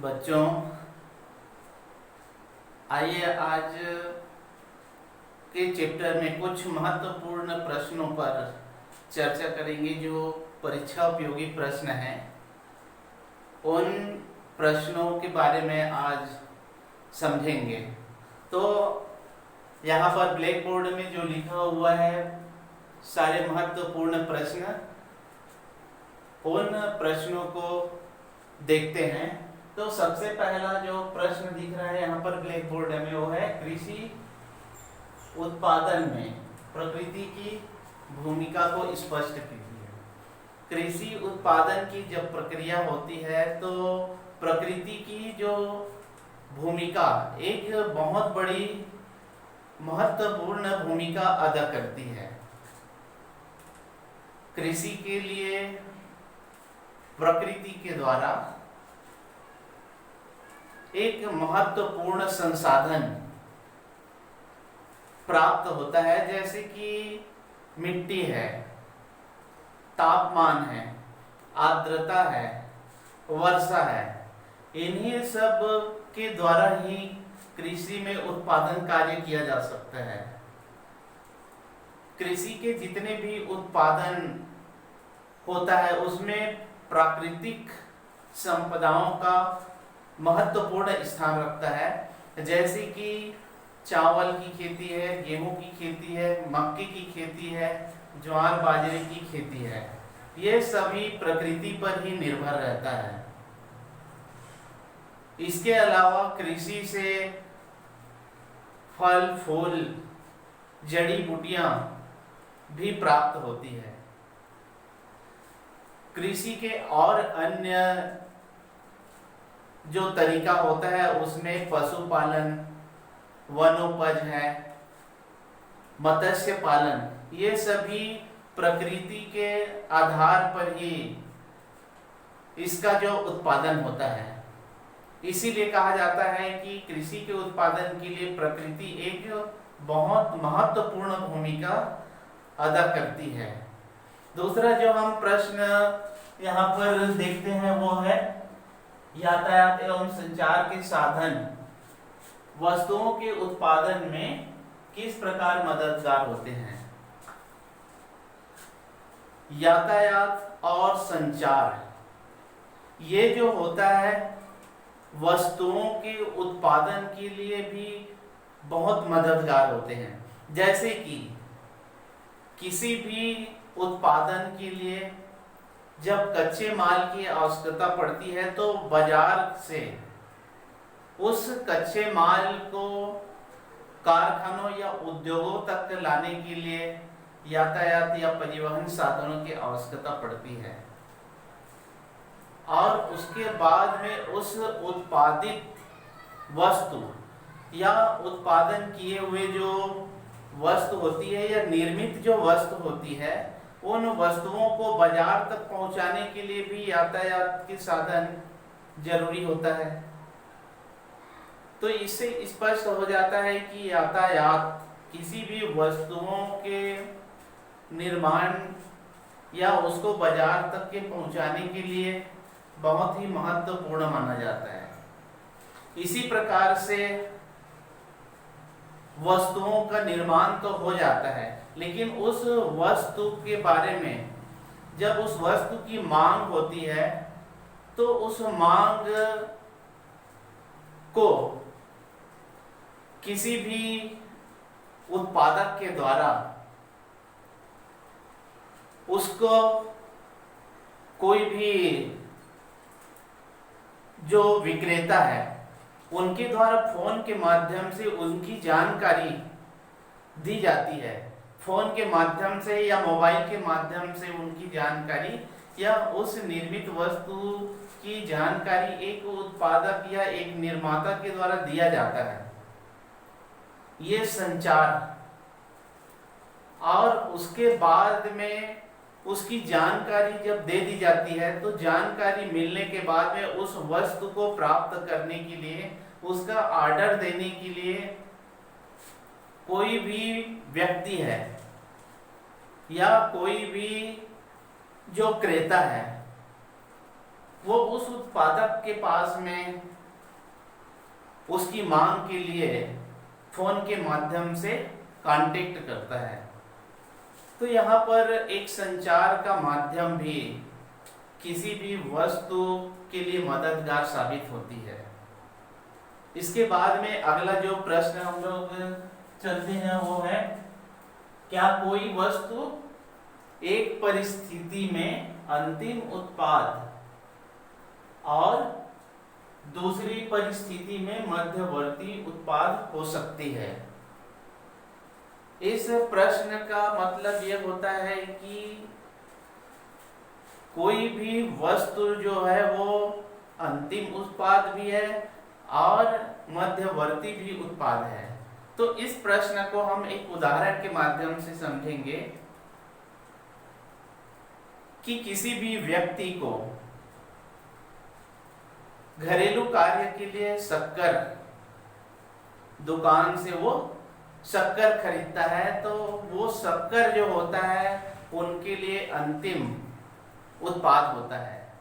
बच्चों, आइए आज के चैप्टर में कुछ महत्वपूर्ण प्रश्नों पर चर्चा करेंगे जो परीक्षा उपयोगी प्रश्न हैं। उन प्रश्नों के बारे में आज समझेंगे। तो यहाँ पर ब्लैक बोर्ड में जो लिखा हुआ है सारे महत्वपूर्ण प्रश्न, उन प्रश्नों को देखते हैं। तो सबसे पहला जो प्रश्न दिख रहा है यहाँ पर ब्लैक बोर्ड में वो है कृषि उत्पादन में प्रकृति की भूमिका को स्पष्ट कीजिए। कृषि उत्पादन की जब प्रक्रिया होती है तो प्रकृति की जो भूमिका एक बहुत बड़ी महत्वपूर्ण भूमिका अदा करती है। कृषि के लिए प्रकृति के द्वारा एक महत्वपूर्ण संसाधन प्राप्त होता है, जैसे कि मिट्टी है, तापमान है, आर्द्रता है, वर्षा है। इन्हीं सब के द्वारा ही कृषि में उत्पादन कार्य किया जा सकता है। कृषि के जितने भी उत्पादन होता है उसमें प्राकृतिक संपदाओं का महत्वपूर्ण स्थान रखता है, जैसे कि चावल की खेती है, गेहूं की खेती है, मक्के की खेती है, ज्वार बाजरे की खेती है। ये सभी प्रकृति पर ही निर्भर रहता है। इसके अलावा कृषि से फल फूल जड़ी बूटियां भी प्राप्त होती है। कृषि के और अन्य जो तरीका होता है उसमें पशुपालन, वनोपज है, मत्स्य पालन, ये सभी प्रकृति के आधार पर ही इसका जो उत्पादन होता है। इसीलिए कहा जाता है कि कृषि के उत्पादन के लिए प्रकृति एक बहुत महत्वपूर्ण भूमिका अदा करती है। दूसरा जो हम प्रश्न यहाँ पर देखते हैं वो है यातायात एवं संचार के साधन वस्तुओं के उत्पादन में किस प्रकार मददगार होते हैं। यातायात और संचार ये जो होता है वस्तुओं के उत्पादन के लिए भी बहुत मददगार होते हैं। जैसे कि किसी भी उत्पादन के लिए जब कच्चे माल की आवश्यकता पड़ती है तो बाजार से उस कच्चे माल को कारखानों या उद्योगों तक लाने के लिए यातायात या परिवहन साधनों की आवश्यकता पड़ती है। और उसके बाद में उस उत्पादित वस्तु या उत्पादन किए हुए जो वस्तु होती है या निर्मित जो वस्तु होती है उन वस्तुओं को बाजार तक पहुंचाने के लिए भी यातायात के साधन जरूरी होता है। तो इससे स्पष्ट हो जाता है कि यातायात किसी भी वस्तुओं के निर्माण या उसको बाजार तक के पहुंचाने के लिए बहुत ही महत्वपूर्ण माना जाता है। इसी प्रकार से वस्तुओं का निर्माण तो हो जाता है, लेकिन उस वस्तु के बारे में जब उस वस्तु की मांग होती है तो उस मांग को किसी भी उत्पादक के द्वारा उसको कोई भी जो विक्रेता है उनके द्वारा फोन के माध्यम से उनकी जानकारी दी जाती है। फोन के माध्यम से या मोबाइल के माध्यम से उनकी जानकारी या उस निर्मित वस्तु की जानकारी एक उत्पादक या एक निर्माता के द्वारा दिया जाता है। ये संचार। और उसके बाद में उसकी जानकारी जब दे दी जाती है तो जानकारी मिलने के बाद में उस वस्तु को प्राप्त करने के लिए, उसका ऑर्डर देने के लिए कोई भी व्यक्ति है या कोई भी जो क्रेता है वो उस उत्पादक के पास में उसकी मांग के लिए फोन के माध्यम से कांटेक्ट करता है। तो यहाँ पर एक संचार का माध्यम भी किसी भी वस्तु के लिए मददगार साबित होती है। इसके बाद में अगला जो प्रश्न हम लोग चलते हैं वो है, क्या कोई वस्तु एक परिस्थिति में अंतिम उत्पाद और दूसरी परिस्थिति में मध्यवर्ती उत्पाद हो सकती है? इस प्रश्न का मतलब यह होता है कि कोई भी वस्तु जो है वो अंतिम उत्पाद भी है और मध्यवर्ती भी उत्पाद है। तो इस प्रश्न को हम एक उदाहरण के माध्यम से समझेंगे कि किसी भी व्यक्ति को घरेलू कार्य के लिए शक्कर दुकान से वो शक्कर खरीदता है, तो वो शक्कर जो होता है उनके लिए अंतिम उत्पाद होता है।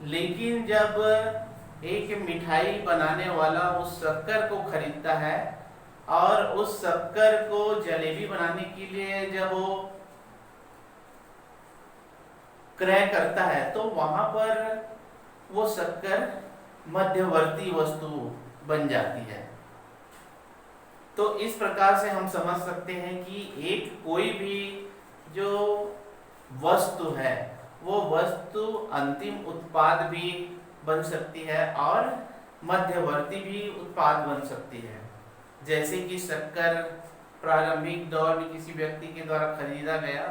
लेकिन जब एक मिठाई बनाने वाला उस शक्कर को खरीदता है और उस शक्कर को जलेबी बनाने के लिए जब वो क्रय करता है, तो वहां पर वो शक्कर मध्यवर्ती वस्तु बन जाती है। तो इस प्रकार से हम समझ सकते हैं कि एक कोई भी जो वस्तु है वो वस्तु अंतिम उत्पाद भी बन सकती है और मध्यवर्ती भी उत्पाद बन सकती है। जैसे कि शक्कर प्रारंभिक दौर में किसी व्यक्ति के द्वारा खरीदा गया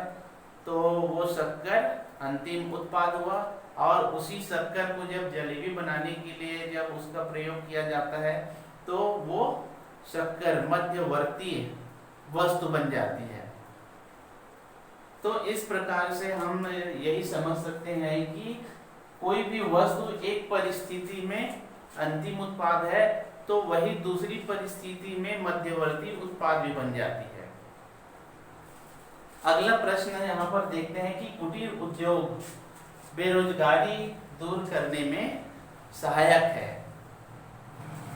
तो वो शक्कर अंतिम उत्पाद हुआ, और उसी शक्कर को जब जलेबी बनाने के लिए जब उसका प्रयोग किया जाता है तो वो शक्कर मध्यवर्ती वस्तु बन जाती है। तो इस प्रकार से हम यही समझ सकते हैं कि कोई भी वस्तु एक परिस्थिति में अंतिम उत्पाद है तो वही दूसरी परिस्थिति में मध्यवर्ती उत्पाद भी बन जाती है। अगला प्रश्न यहाँ पर देखते हैं कि कुटीर उद्योग बेरोजगारी दूर करने में सहायक है।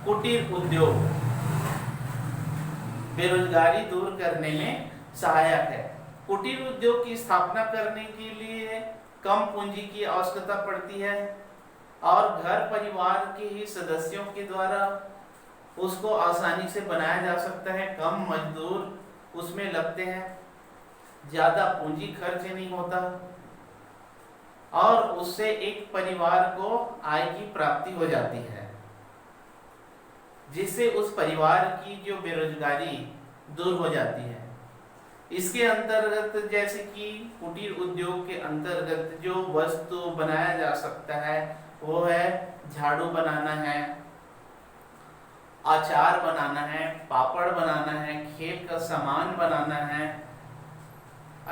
कुटीर उद्योग बेरोजगारी दूर करने में सहायक है। कुटीर उद्योग की स्थापना करने के लिए कम पूंजी की आवश्यकता पड़ती है और घर परिवार के ही सदस्यों के द्वारा उसको आसानी से बनाया जा सकता है। कम मजदूर उसमें लगते हैं, ज्यादा पूंजी खर्च नहीं होता और उससे एक परिवार को आय की प्राप्ति हो जाती है, जिससे उस परिवार की जो बेरोजगारी दूर हो जाती है। इसके अंतर्गत जैसे कि कुटीर उद्योग के अंतर्गत जो वस्तु बनाया जा सकता है वो है झाड़ू बनाना है, अचार बनाना है, पापड़ बनाना है, खेल का सामान बनाना है।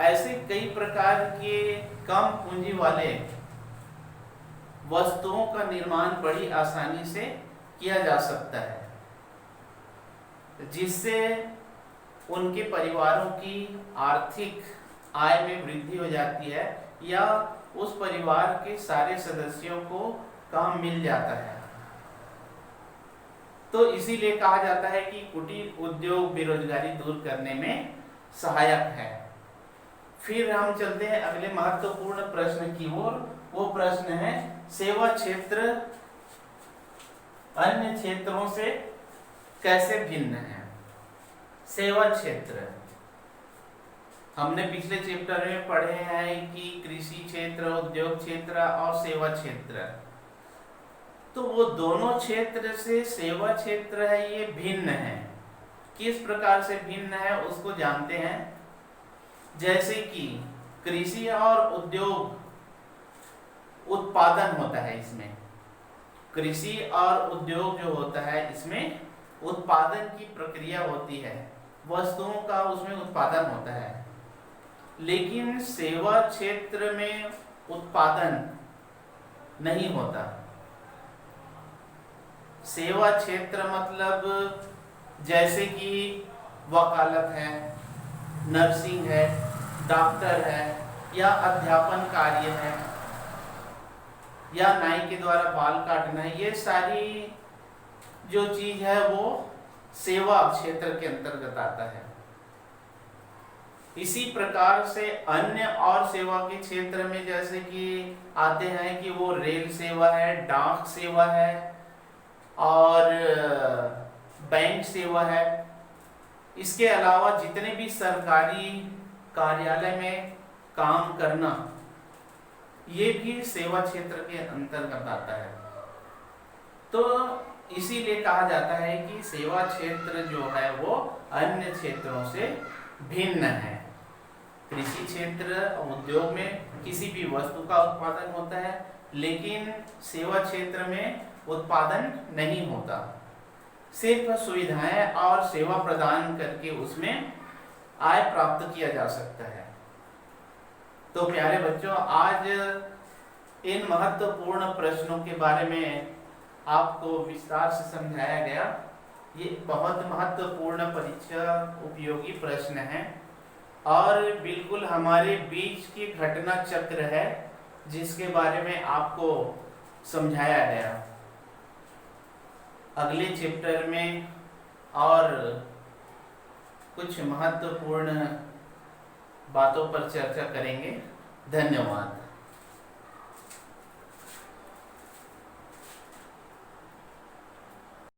ऐसे कई प्रकार के कम पूंजी वाले वस्तुओं का निर्माण बड़ी आसानी से किया जा सकता है, जिससे उनके परिवारों की आर्थिक आय में वृद्धि हो जाती है या उस परिवार के सारे सदस्यों को काम मिल जाता है। तो इसीलिए कहा जाता है कि कुटीर उद्योग बेरोजगारी दूर करने में सहायक है। फिर हम चलते हैं अगले महत्वपूर्ण प्रश्न की ओर। वो प्रश्न है, सेवा क्षेत्र अन्य क्षेत्रों से कैसे भिन्न है? सेवा क्षेत्र हमने पिछले चैप्टर में पढ़े हैं कि कृषि क्षेत्र, उद्योग क्षेत्र और सेवा क्षेत्र, तो वो दोनों क्षेत्र से सेवा क्षेत्र है ये भिन्न है। किस प्रकार से भिन्न है उसको जानते हैं। जैसे कि कृषि और उद्योग उत्पादन होता है, इसमें कृषि और उद्योग जो होता है इसमें उत्पादन की प्रक्रिया होती है, वस्तुओं का उसमें उत्पादन होता है। लेकिन सेवा क्षेत्र में उत्पादन नहीं होता। सेवा क्षेत्र मतलब जैसे कि वकालत है, नर्सिंग है, डॉक्टर है या अध्यापन कार्य है, या नाई के द्वारा बाल काटना, ये सारी जो चीज है वो सेवा क्षेत्र के अंतर्गत आता है। इसी प्रकार से अन्य और सेवा के क्षेत्र में जैसे कि आते हैं कि वो रेल सेवा है, डाक सेवा है और बैंक सेवा है। इसके अलावा जितने भी सरकारी कार्यालय में काम करना, ये भी सेवा क्षेत्र के अंतर्गत आता है। तो इसीलिए कहा जाता है कि सेवा क्षेत्र जो है वो अन्य क्षेत्रों से भिन्न है। कृषि क्षेत्र उद्योग में किसी भी वस्तु का उत्पादन होता है, लेकिन सेवा क्षेत्र में उत्पादन नहीं होता, सिर्फ सुविधाएं और सेवा प्रदान करके उसमें आय प्राप्त किया जा सकता है। तो प्यारे बच्चों, आज इन महत्वपूर्ण प्रश्नों के बारे में आपको विस्तार से समझाया गया। ये बहुत महत्वपूर्ण परीक्षा उपयोगी प्रश्न हैं और बिल्कुल हमारे बीच की घटना चक्र है जिसके बारे में आपको समझाया गया। अगले चैप्टर में और कुछ महत्वपूर्ण बातों पर चर्चा करेंगे। धन्यवाद।